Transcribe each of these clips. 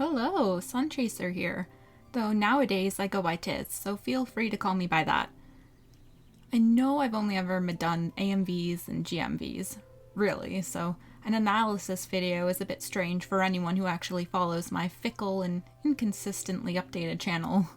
Hello, Sunchaser here. Though nowadays I go by Tiz, so feel free to call me by that. I know I've only ever done AMVs and GMVs, really, so an analysis video is a bit strange for anyone who actually follows my fickle and inconsistently updated channel.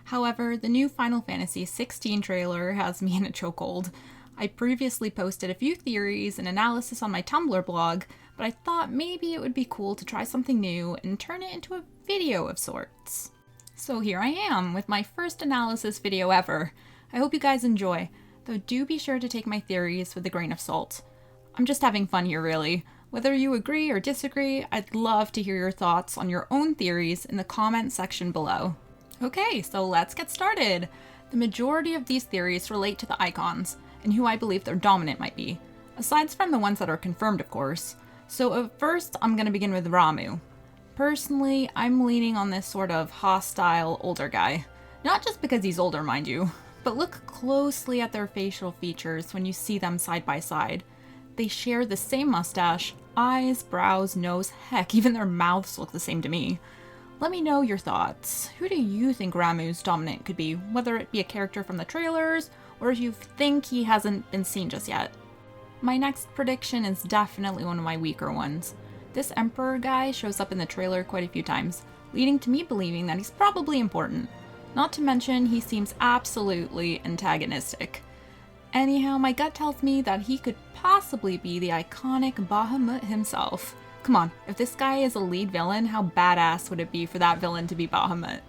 However, the new Final Fantasy XVI trailer has me in a chokehold. I previously posted a few theories and analysis on my Tumblr blog, but I thought maybe it would be cool to try something new and turn it into a video of sorts. So here I am, with my first analysis video ever. I hope you guys enjoy, though do be sure to take my theories with a grain of salt. I'm just having fun here, really. Whether you agree or disagree, I'd love to hear your thoughts on your own theories in the comment section below. Okay, so let's get started. The majority of these theories relate to the icons, and who I believe their dominant might be, aside from the ones that are confirmed, of course. So first, I'm going to begin with Ramuh. Personally, I'm leaning on this sort of hostile older guy. Not just because he's older, mind you, but look closely at their facial features when you see them side by side. They share the same mustache, eyes, brows, nose, heck, even their mouths look the same to me. Let me know your thoughts. Who do you think Ramuh's dominant could be, whether it be a character from the trailers, or if you think he hasn't been seen just yet? My next prediction is definitely one of my weaker ones. This Emperor guy shows up in the trailer quite a few times, leading to me believing that he's probably important. Not to mention, he seems absolutely antagonistic. Anyhow, my gut tells me that he could possibly be the iconic Bahamut himself. Come on, if this guy is a lead villain, how badass would it be for that villain to be Bahamut?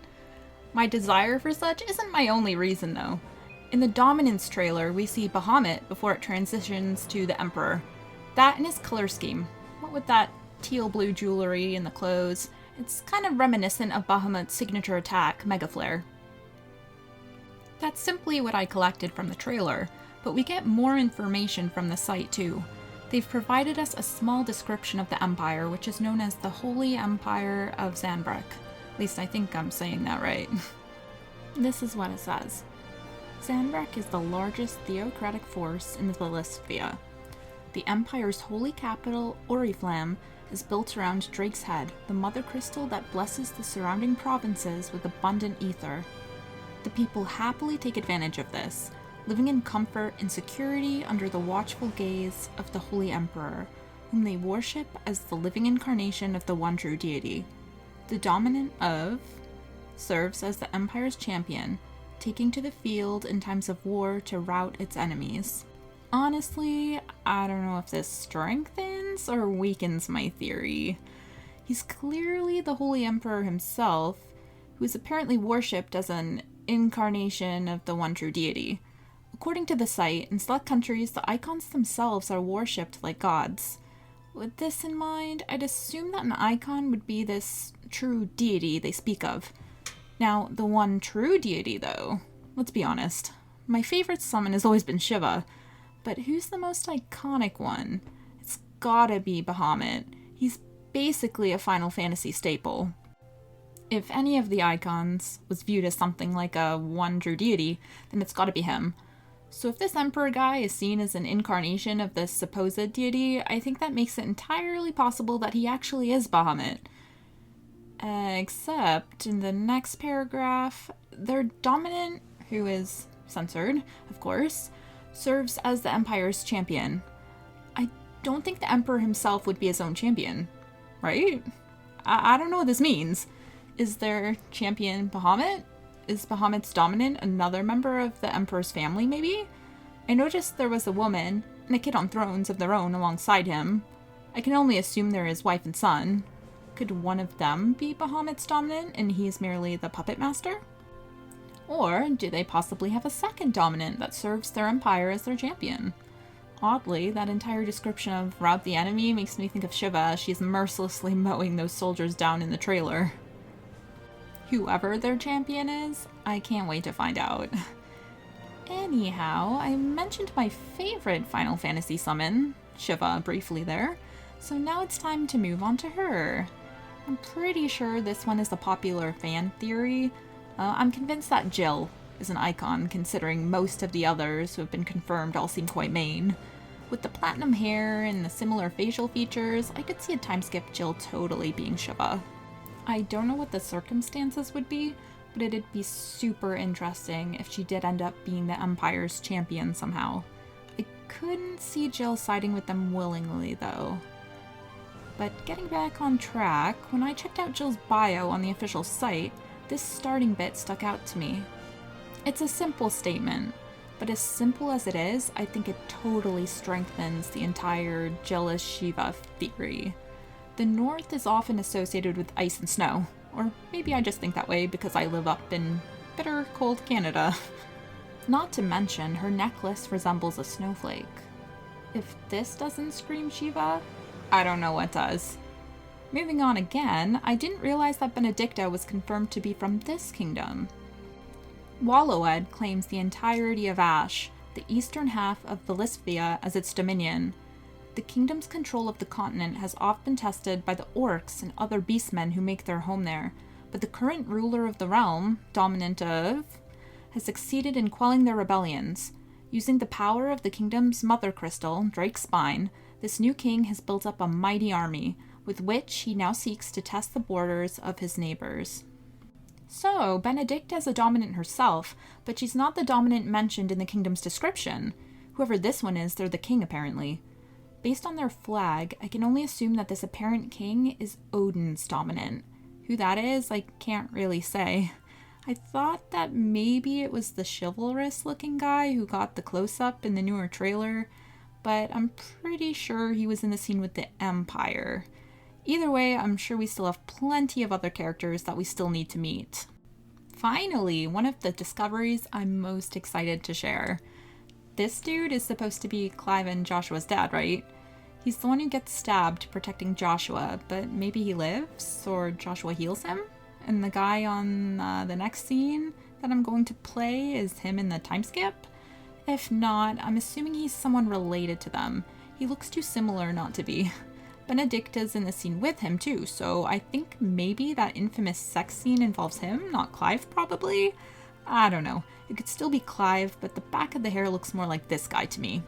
My desire for such isn't my only reason, though. In the Dominance trailer, we see Bahamut before it transitions to the Emperor. That and his color scheme. What with that teal blue jewelry and the clothes, it's kind of reminiscent of Bahamut's signature attack, Mega Flare. That's simply what I collected from the trailer, but we get more information from the site too. They've provided us a small description of the Empire, which is known as the Holy Empire of Zanbreck. At least I think I'm saying that right. This is what it says. Zanbreck is the largest theocratic force in the Lithsphere. The Empire's holy capital, Oriflamme, is built around Drake's Head, the mother crystal that blesses the surrounding provinces with abundant ether. The people happily take advantage of this, living in comfort and security under the watchful gaze of the Holy Emperor, whom they worship as the living incarnation of the one true deity. The Dominant of serves as the Empire's champion, taking to the field in times of war to rout its enemies. Honestly, I don't know if this strengthens or weakens my theory. He's clearly the Holy Emperor himself, who is apparently worshipped as an incarnation of the one true deity. According to the site, in select countries, the icons themselves are worshipped like gods. With this in mind, I'd assume that an icon would be this true deity they speak of. Now, the one true deity, though, let's be honest, my favorite summon has always been Shiva, but who's the most iconic one? It's gotta be Bahamut. He's basically a Final Fantasy staple. If any of the icons was viewed as something like a one true deity, then it's gotta be him. So if this Emperor guy is seen as an incarnation of this supposed deity, I think that makes it entirely possible that he actually is Bahamut. Except, in the next paragraph, their dominant, who is censored, of course, serves as the Empire's champion. I don't think the Emperor himself would be his own champion, right? I don't know what this means. Is their champion Bahamut? Is Bahamut's dominant another member of the Emperor's family, maybe? I noticed there was a woman and a kid on thrones of their own alongside him. I can only assume they're his wife and son. Could one of them be Bahamut's dominant and he's merely the puppet master? Or do they possibly have a second dominant that serves their empire as their champion? Oddly, that entire description of rout the enemy makes me think of Shiva as she's mercilessly mowing those soldiers down in the trailer. Whoever their champion is, I can't wait to find out. Anyhow, I mentioned my favorite Final Fantasy summon, Shiva, briefly there, so now it's time to move on to her. I'm pretty sure this one is a popular fan theory. I'm convinced that Jill is an icon, considering most of the others who have been confirmed all seem quite main. With the platinum hair and the similar facial features, I could see a time skip Jill totally being Shiva. I don't know what the circumstances would be, but it'd be super interesting if she did end up being the Empire's champion somehow. I couldn't see Jill siding with them willingly, though. But getting back on track, when I checked out Jill's bio on the official site, this starting bit stuck out to me. It's a simple statement, but as simple as it is, I think it totally strengthens the entire Jill is Shiva theory. The North is often associated with ice and snow, or maybe I just think that way because I live up in bitter, cold Canada. Not to mention, her necklace resembles a snowflake. If this doesn't scream Shiva, I don't know what does. Moving on again, I didn't realize that Benedicta was confirmed to be from this kingdom. Wallowed claims the entirety of Ash, the eastern half of Valisthea, as its dominion. The kingdom's control of the continent has often been tested by the orcs and other beastmen who make their home there, but the current ruler of the realm, dominant of, has succeeded in quelling their rebellions. Using the power of the kingdom's mother crystal, Drake's Spine, this new king has built up a mighty army, with which he now seeks to test the borders of his neighbors. So, Benedicta is a dominant herself, but she's not the dominant mentioned in the kingdom's description. Whoever this one is, they're the king apparently. Based on their flag, I can only assume that this apparent king is Odin's dominant. Who that is, I can't really say. I thought that maybe it was the chivalrous-looking guy who got the close-up in the newer trailer, but I'm pretty sure he was in the scene with the Empire. Either way, I'm sure we still have plenty of other characters that we still need to meet. Finally, one of the discoveries I'm most excited to share. This dude is supposed to be Clive and Joshua's dad, right? He's the one who gets stabbed protecting Joshua, but maybe he lives, or Joshua heals him? And the guy on the next scene that I'm going to play is him in the time skip? If not, I'm assuming he's someone related to them. He looks too similar not to be. Benedicta's in the scene with him too, so I think maybe that infamous sex scene involves him, not Clive probably? I don't know. It could still be Clive, but the back of the hair looks more like this guy to me.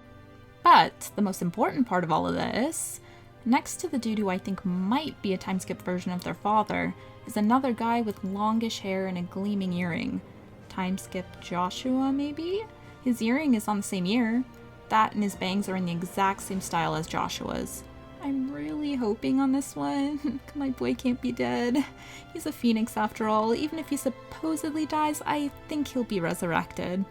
But the most important part of all of this, next to the dude who I think might be a time skip version of their father, is another guy with longish hair and a gleaming earring. Time skip Joshua, maybe? His earring is on the same ear. That and his bangs are in the exact same style as Joshua's. I'm really hoping on this one. My boy can't be dead. He's a phoenix after all. Even if he supposedly dies, I think he'll be resurrected.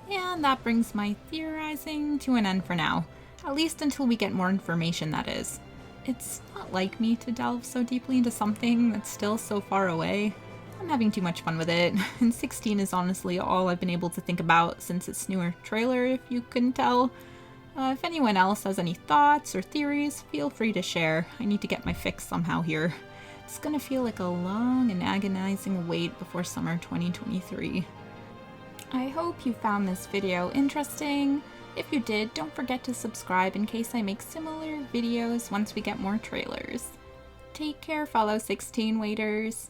And that brings my theorizing to an end for now. At least until we get more information, that is. It's not like me to delve so deeply into something that's still so far away. I'm having too much fun with it, and 16 is honestly all I've been able to think about since its newer trailer, if you couldn't tell. If anyone else has any thoughts or theories, feel free to share. I need to get my fix somehow here. It's gonna feel like a long and agonizing wait before summer 2023. I hope you found this video interesting. If you did, don't forget to subscribe in case I make similar videos once we get more trailers. Take care, fellow 16 waiters.